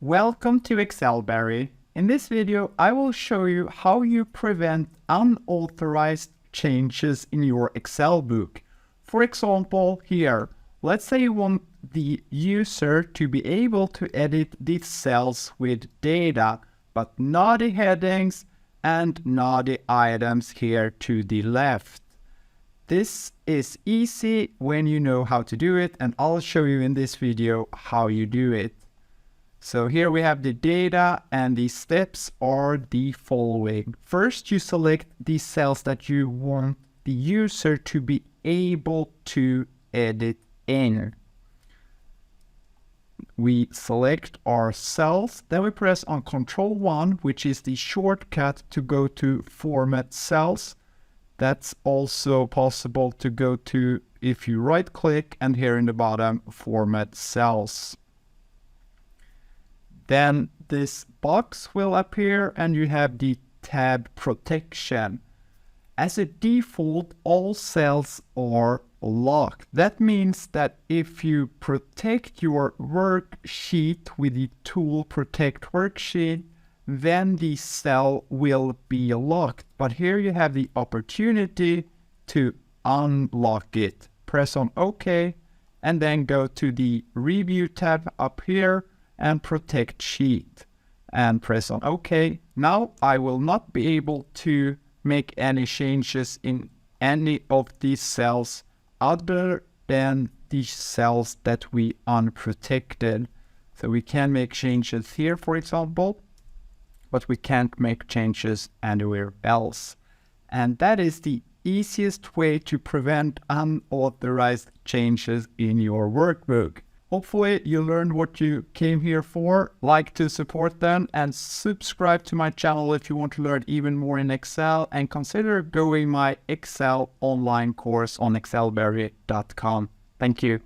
Welcome to ExcelBerry. In this video, I will show you how you prevent unauthorized changes in your Excel book. For example, here, let's say you want the user to be able to edit these cells with data, but not the headings and not the items here to the left. This is easy when you know how to do it, and I'll show you in this video how you do it. So here we have the data, and the steps are the following. First, you select the cells that you want the user to be able to edit in. We select our cells, then we press on Ctrl 1, which is the shortcut to go to Format Cells. That's also possible to go to if you right click and here in the bottom, Format Cells. Then this box will appear and you have the tab protection. As a default, all cells are locked. That means that if you protect your worksheet with the tool Protect Worksheet, then the cell will be locked. But here you have the opportunity to unlock it. Press on OK and then go to the Review tab up here and Protect Sheet and press on OK. Now I will not be able to make any changes in any of these cells other than the cells that we unprotected. So we can make changes here, for example, but we can't make changes anywhere else. And that is the easiest way to prevent unauthorized changes in your workbook. Hopefully you learned what you came here for. Like to support them and subscribe to my channel if you want to learn even more in Excel, and consider going my Excel online course on excelberry.com. Thank you.